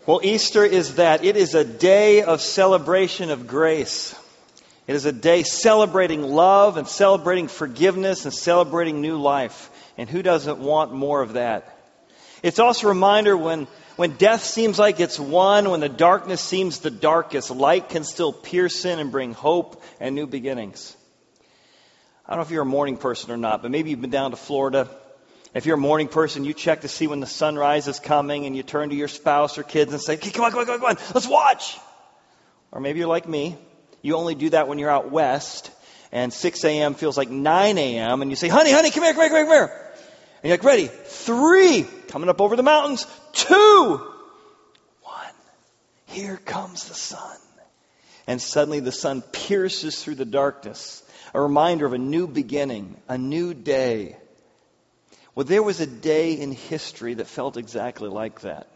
Well, Easter is that. It is a day of celebration of grace. It is a day celebrating love and celebrating forgiveness and celebrating new life. And who doesn't want more of that? It's also a reminder when death seems like it's won, when the darkness seems the darkest, light can still pierce in and bring hope and new beginnings. I don't know if you're a morning person or not, but maybe you've been down to Florida. If you're a morning person, you check to see when the sunrise is coming, and you turn to your spouse or kids and say, "Okay, come on, let's watch." Or maybe you're like me. You only do that when you're out west, and 6 a.m. feels like 9 a.m., and you say, honey, come here. And you're like, ready, 3, coming up over the mountains, 2, 1. Here comes the sun. And suddenly the sun pierces through the darkness, a reminder of a new beginning, a new day. Well, there was a day in history that felt exactly like that.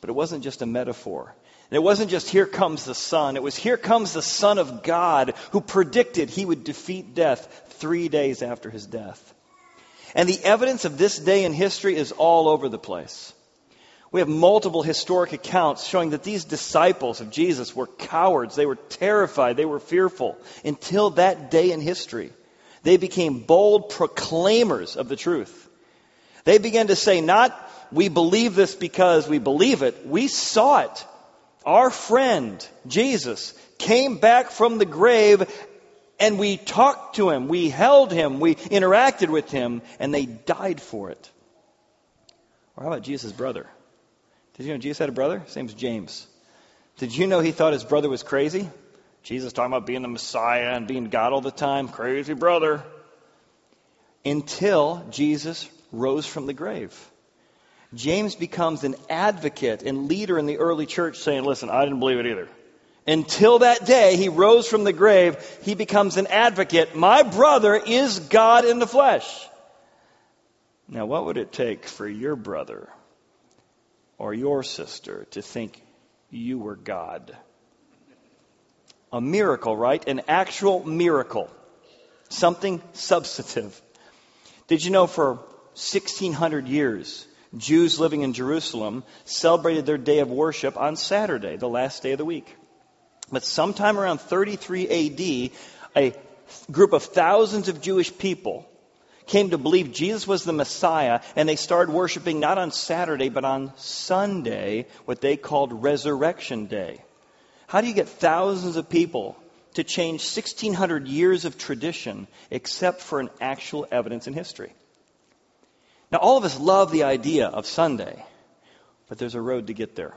But it wasn't just a metaphor. And it wasn't just here comes the sun. It was here comes the Son of God who predicted he would defeat death 3 days after his death. And the evidence of this day in history is all over the place. We have multiple historic accounts showing that these disciples of Jesus were cowards. They were terrified. They were fearful until that day in history. They became bold proclaimers of the truth. They began to say, not, we believe this because we believe it. We saw it. Our friend, Jesus, came back from the grave, and we talked to him. We held him. We interacted with him, and they died for it. Or how about Jesus' brother? Did you know Jesus had a brother? His name's James. Did you know he thought his brother was crazy? Jesus talking about being the Messiah and being God all the time. Crazy brother. Until Jesus rose from the grave. James becomes an advocate and leader in the early church saying, listen, I didn't believe it either. Until that day, he rose from the grave, he becomes an advocate. My brother is God in the flesh. Now, what would it take for your brother or your sister to think you were God? A miracle, right? An actual miracle. Something substantive. Did you know for 1,600 years, Jews living in Jerusalem celebrated their day of worship on Saturday, the last day of the week. But sometime around 33 AD, a group of thousands of Jewish people came to believe Jesus was the Messiah, and they started worshiping not on Saturday, but on Sunday, what they called Resurrection Day. How do you get thousands of people to change 1,600 years of tradition except for an actual evidence in history? Now, all of us love the idea of Sunday, but there's a road to get there.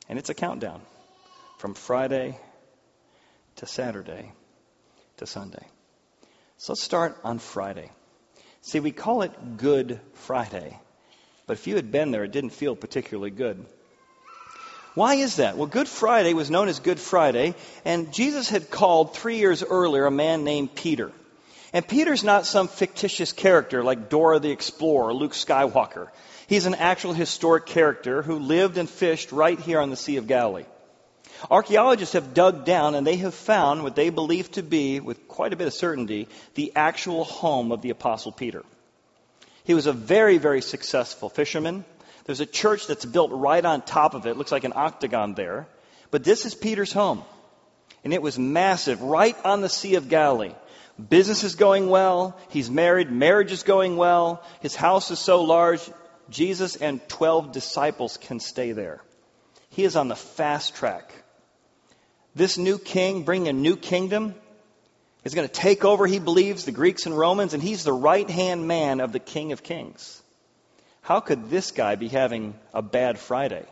And it's a countdown from Friday to Saturday to Sunday. So let's start on Friday. See, we call it Good Friday, but if you had been there, it didn't feel particularly good. Why is that? Well, Good Friday was known as Good Friday, and Jesus had called 3 years earlier a man named Peter. And Peter's not some fictitious character like Dora the Explorer or Luke Skywalker. He's an actual historic character who lived and fished right here on the Sea of Galilee. Archaeologists have dug down and they have found what they believe to be, with quite a bit of certainty, the actual home of the Apostle Peter. He was a very, very successful fisherman. There's a church that's built right on top of it. It looks like an octagon there. But this is Peter's home. And it was massive, right on the Sea of Galilee. Business is going well. He's married. Marriage is going well. His house is so large, Jesus and 12 disciples can stay there. He is on the fast track. This new king, bringing a new kingdom, is going to take over, he believes, the Greeks and Romans, and he's the right-hand man of the King of Kings. How could this guy be having a bad Friday?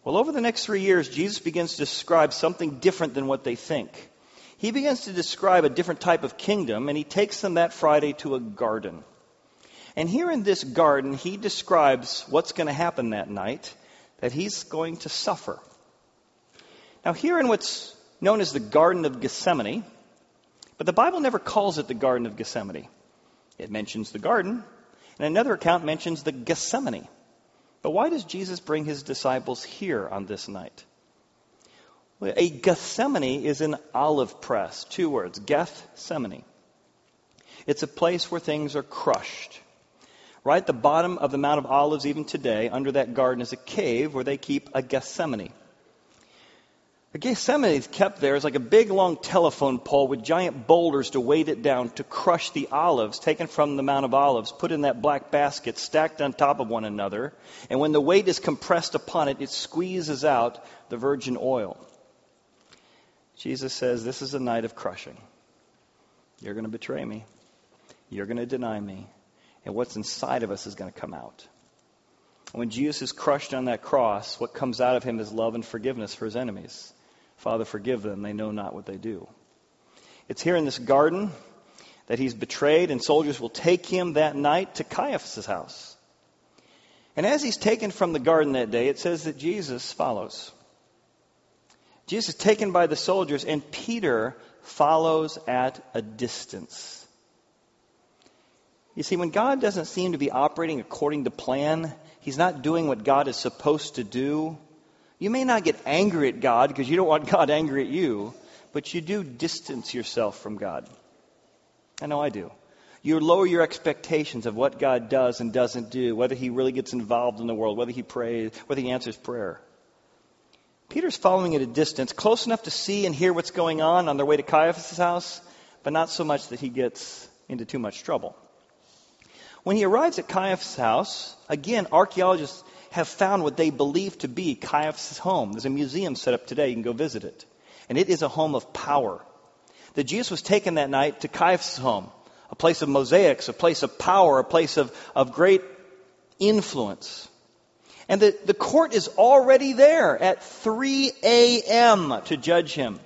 Well, over the next 3 years, Jesus begins to describe something different than what they think. He begins to describe a different type of kingdom, and he takes them that Friday to a garden. And here in this garden, he describes what's going to happen that night, that he's going to suffer. Now, here in what's known as the Garden of Gethsemane, but the Bible never calls it the Garden of Gethsemane. It mentions the garden, and another account mentions the Gethsemane. But why does Jesus bring his disciples here on this night? Well, a Gethsemane is an olive press. 2 words, Gethsemane. It's a place where things are crushed, Right at the bottom of the Mount of Olives, even today, under that garden is a cave where they keep a Gethsemane. A Gethsemane is kept there as like a big, long telephone pole with giant boulders to weight it down to crush the olives taken from the Mount of Olives, put in that black basket, stacked on top of one another. And when the weight is compressed upon it, it squeezes out the virgin oil. Jesus says, this is a night of crushing. You're going to betray me. You're going to deny me. And what's inside of us is going to come out. When Jesus is crushed on that cross, what comes out of him is love and forgiveness for his enemies. Father, forgive them. They know not what they do. It's here in this garden that he's betrayed, and soldiers will take him that night to Caiaphas' house. And as he's taken from the garden that day, it says that Jesus follows. Jesus is taken by the soldiers, and Peter follows at a distance. You see, when God doesn't seem to be operating according to plan, he's not doing what God is supposed to do. You may not get angry at God because you don't want God angry at you, but you do distance yourself from God. I know I do. You lower your expectations of what God does and doesn't do, whether he really gets involved in the world, whether he prays, whether he answers prayer. Peter's following at a distance, close enough to see and hear what's going on their way to Caiaphas' house, but not so much that he gets into too much trouble. When he arrives at Caiaphas' house, again, archaeologists have found what they believe to be Caiaphas' home. There's a museum set up today. You can go visit it. And it is a home of power. That Jesus was taken that night to Caiaphas' home, a place of mosaics, a place of power, a place of great influence. And the court is already there at 3 a.m. to judge him.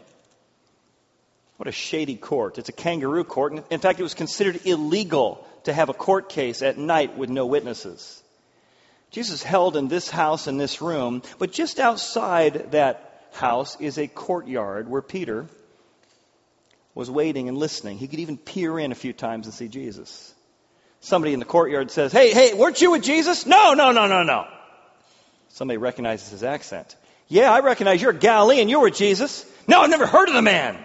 What a shady court. It's a kangaroo court. In fact, it was considered illegal to have a court case at night with no witnesses. Jesus held in this house, in this room, but just outside that house is a courtyard where Peter was waiting and listening. He could even peer in a few times and see Jesus. Somebody in the courtyard says, hey, weren't you with Jesus? No. Somebody recognizes his accent. Yeah, I recognize you're a Galilean. You were with Jesus. No, I've never heard of the man.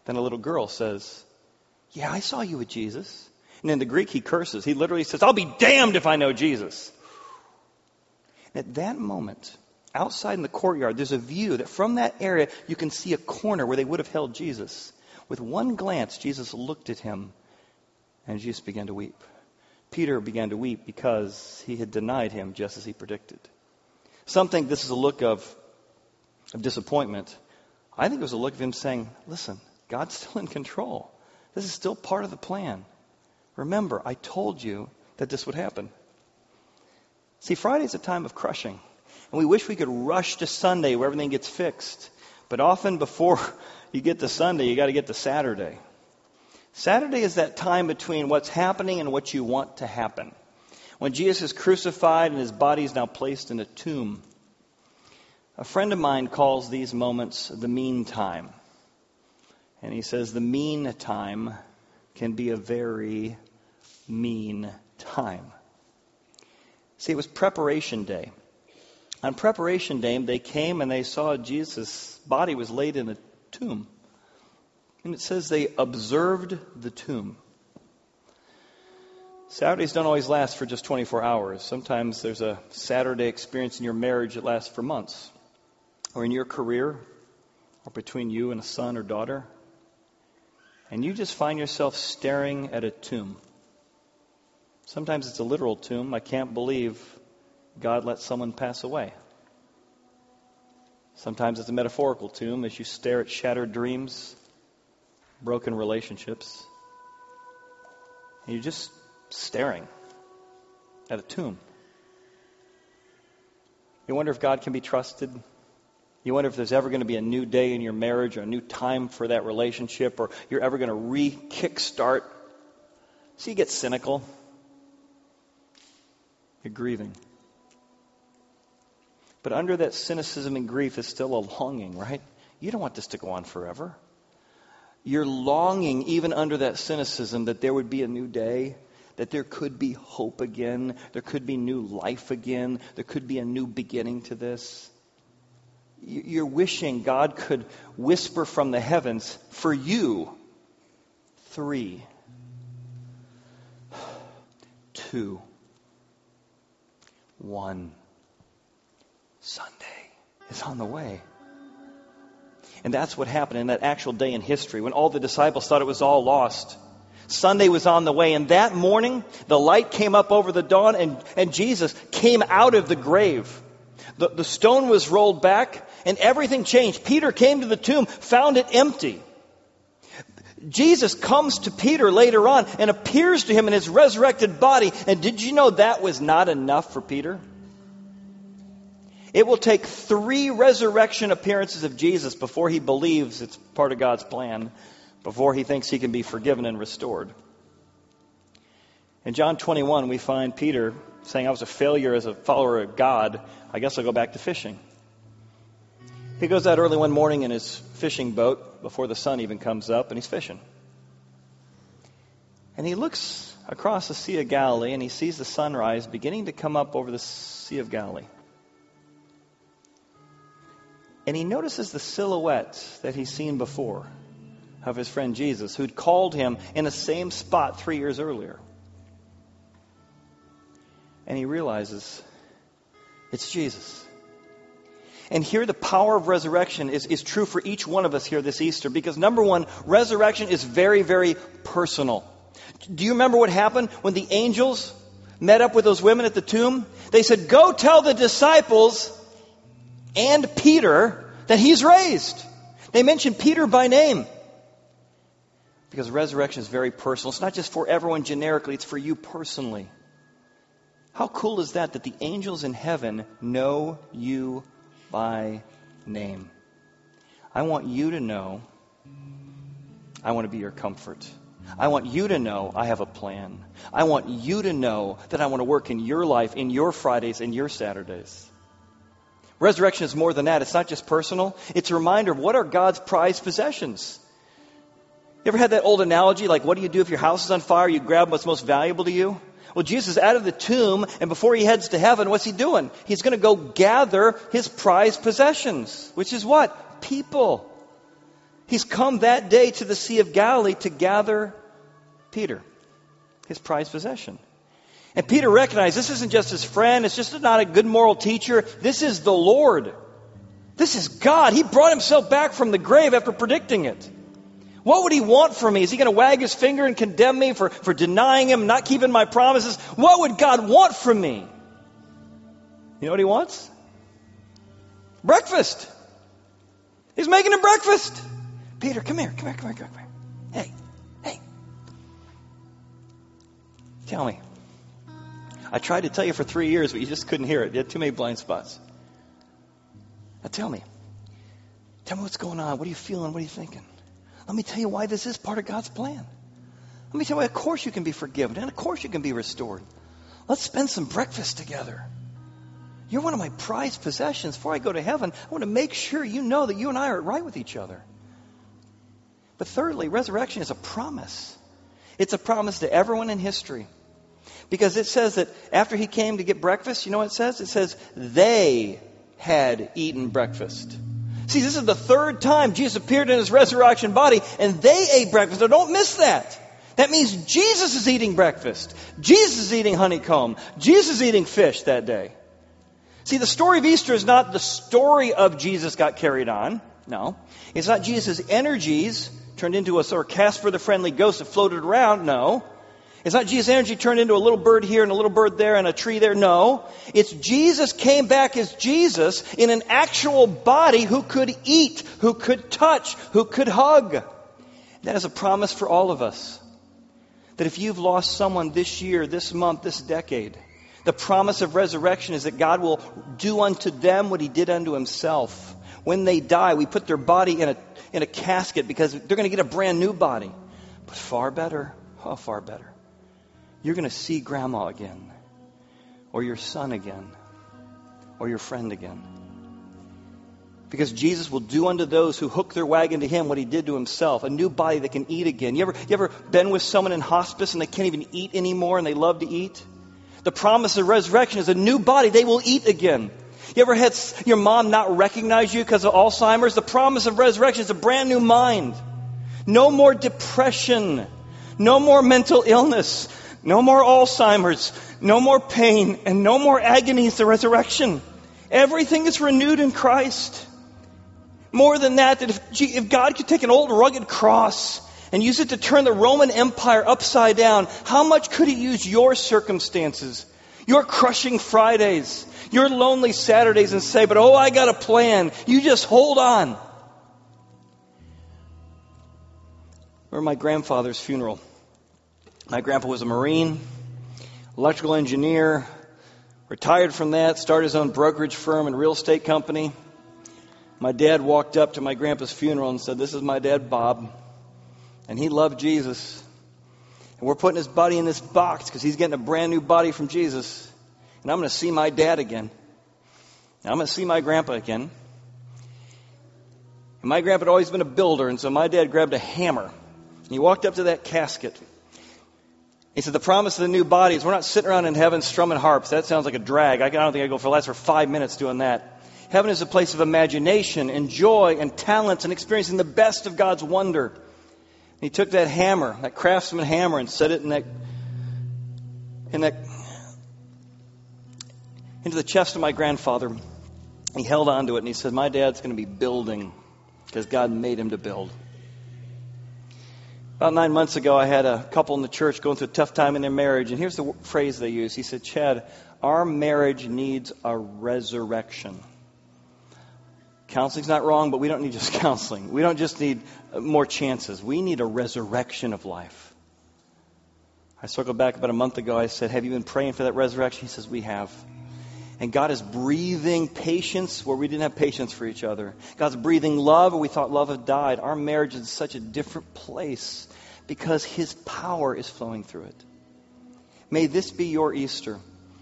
Then a little girl says, yeah, I saw you with Jesus. And in the Greek, he curses. He literally says, I'll be damned if I know Jesus. And at that moment, outside in the courtyard, there's a view that from that area, you can see a corner where they would have held Jesus. With one glance, Jesus looked at him, and Jesus began to weep. Peter began to weep because he had denied him just as he predicted. Some think this is a look of disappointment. I think it was a look of him saying, listen, God's still in control. This is still part of the plan. Remember, I told you that this would happen. See, Friday's a time of crushing. And we wish we could rush to Sunday where everything gets fixed. But often before you get to Sunday, you got to get to Saturday. Saturday is that time between what's happening and what you want to happen. When Jesus is crucified and his body is now placed in a tomb. A friend of mine calls these moments the mean time. And he says the mean time can be a very mean time. See, it was preparation day. On preparation day, they came and they saw Jesus' body was laid in a tomb. And it says they observed the tomb. Saturdays don't always last for just 24 hours. Sometimes there's a Saturday experience in your marriage that lasts for months. Or in your career, or between you and a son or daughter. And you just find yourself staring at a tomb. Sometimes it's a literal tomb. I can't believe God let someone pass away. Sometimes it's a metaphorical tomb as you stare at shattered dreams, broken relationships. And you're just staring at a tomb. You wonder if God can be trusted. You wonder if there's ever going to be a new day in your marriage or a new time for that relationship, or you're ever going to re-kickstart. So you get cynical. You're grieving. But under that cynicism and grief is still a longing, right? You don't want this to go on forever. You're longing, even under that cynicism, that there would be a new day, that there could be hope again, there could be new life again, there could be a new beginning to this. You're wishing God could whisper from the heavens, for you, 3, 2, one. Sunday is on the way. And that's what happened in that actual day in history when all the disciples thought it was all lost. Sunday was on the way, and that morning the light came up over the dawn, and Jesus came out of the grave. The stone was rolled back, and everything changed. Peter came to the tomb, found it empty. Jesus comes to Peter later on and appears to him in his resurrected body. And did you know that was not enough for Peter? It will take 3 resurrection appearances of Jesus before he believes it's part of God's plan, before he thinks he can be forgiven and restored. In John 21, we find Peter saying, I was a failure as a follower of God. I guess I'll go back to fishing. He goes out early one morning in his fishing boat before the sun even comes up, and he's fishing. And he looks across the Sea of Galilee, and he sees the sunrise beginning to come up over the Sea of Galilee. And he notices the silhouette that he's seen before of his friend Jesus, who'd called him in the same spot 3 years earlier. And he realizes it's Jesus. And here the power of resurrection is true for each one of us here this Easter. Because number one, resurrection is very, very personal. Do you remember what happened when the angels met up with those women at the tomb? They said, go tell the disciples and Peter that he's raised. They mentioned Peter by name. Because resurrection is very personal. It's not just for everyone generically, it's for you personally. How cool is that the angels in heaven know you by name? I want you to know I want to be your comfort. I want you to know I have a plan. I want you to know that I want to work in your life, in your Fridays, and your Saturdays. Resurrection is more than that. It's not just personal. It's a reminder of what are God's prized possessions. You ever had that old analogy, like what do you do if your house is on fire? You grab what's most valuable to you? Well, Jesus is out of the tomb, and before he heads to heaven, what's he doing? He's going to go gather his prized possessions, which is what? People. He's come that day to the Sea of Galilee to gather Peter, his prized possession. And Peter recognized this isn't just his friend, it's just not a good moral teacher. This is the Lord. This is God. He brought himself back from the grave after predicting it. What would he want from me? Is he going to wag his finger and condemn me for denying him, not keeping my promises? What would God want from me? You know what he wants? Breakfast. He's making him breakfast. Peter, come here. Hey. Tell me. I tried to tell you for 3 years, but you just couldn't hear it. You had too many blind spots. Now tell me. Tell me what's going on. What are you feeling? What are you thinking? Let me tell you why this is part of God's plan. Let me tell you why, of course, you can be forgiven. And of course, you can be restored. Let's spend some breakfast together. You're one of my prized possessions. Before I go to heaven, I want to make sure you know that you and I are right with each other. But thirdly, resurrection is a promise. It's a promise to everyone in history. Because it says that after he came to get breakfast, you know what it says? It says they had eaten breakfast. See, this is the third time Jesus appeared in his resurrection body, and they ate breakfast. Now, don't miss that. That means Jesus is eating breakfast. Jesus is eating honeycomb. Jesus is eating fish that day. See, the story of Easter is not the story of Jesus got carried on. No. It's not Jesus' energies turned into a sort of Casper the Friendly Ghost that floated around. No. It's not Jesus' energy turned into a little bird here and a little bird there and a tree there. No. It's Jesus came back as Jesus in an actual body who could eat, who could touch, who could hug. That is a promise for all of us. That if you've lost someone this year, this month, this decade, the promise of resurrection is that God will do unto them what he did unto himself. When they die, we put their body in a casket because they're going to get a brand new body. But far better, far better. You're going to see grandma again, or your son again, or your friend again. Because Jesus will do unto those who hook their wagon to him what he did to himself, a new body that can eat again. You ever been with someone in hospice and they can't even eat anymore and they love to eat? The promise of resurrection is a new body they will eat again. You ever had your mom not recognize you because of Alzheimer's? The promise of resurrection is a brand new mind. No more depression. No more mental illness. no more Alzheimer's, no more pain, and no more agonies, the resurrection. Everything is renewed in Christ. More than that if God could take an old rugged cross and use it to turn the Roman Empire upside down, how much could he use your circumstances, your crushing Fridays, your lonely Saturdays, and say, but I got a plan. You just hold on. Remember my grandfather's funeral. My grandpa was a Marine, electrical engineer, retired from that, started his own brokerage firm and real estate company. My dad walked up to my grandpa's funeral and said, this is my dad, Bob. And he loved Jesus. And we're putting his body in this box because he's getting a brand new body from Jesus. And I'm going to see my dad again. And I'm going to see my grandpa again. And my grandpa had always been a builder, and so my dad grabbed a hammer. And he walked up to that casket. He said, the promise of the new body is we're not sitting around in heaven strumming harps. That sounds like a drag. I don't think I go for less for 5 minutes doing that. Heaven is a place of imagination and joy and talents and experiencing the best of God's wonder. And he took that hammer, that craftsman hammer, and set it into the chest of my grandfather. He held on to it and he said, my dad's going to be building because God made him to build. About 9 months ago, I had a couple in the church going through a tough time in their marriage. And here's the phrase they used. He said, Chad, our marriage needs a resurrection. Counseling's not wrong, but we don't need just counseling. We don't just need more chances. We need a resurrection of life. I circled back about a month ago. I said, have you been praying for that resurrection? He says, we have. And God is breathing patience where we didn't have patience for each other. God's breathing love where we thought love had died. Our marriage is in such a different place because His power is flowing through it. May this be your Easter.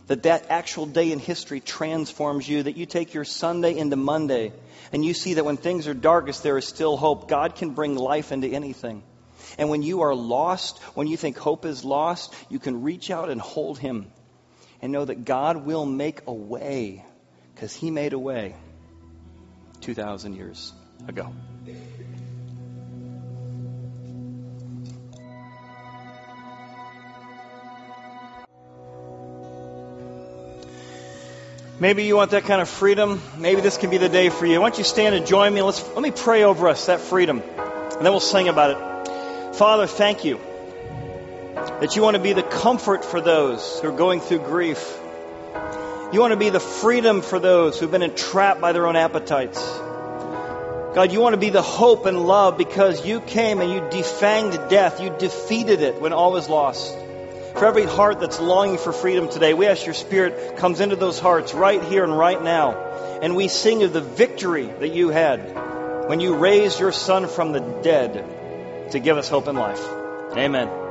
That actual day in history transforms you. That you take your Sunday into Monday and you see that when things are darkest, there is still hope. God can bring life into anything. And when you are lost, when you think hope is lost, you can reach out and hold Him. And know that God will make a way because He made a way 2,000 years ago. Maybe you want that kind of freedom. Maybe this can be the day for you. Why don't you stand and join me? Let me pray over us, that freedom. And then we'll sing about it. Father, thank you that you want to be the comfort for those who are going through grief. You want to be the freedom for those who've been entrapped by their own appetites. God, you want to be the hope and love because you came and you defanged death. You defeated it when all was lost. For every heart that's longing for freedom today, we ask your Spirit comes into those hearts right here and right now. And we sing of the victory that you had when you raised your Son from the dead to give us hope and life. Amen.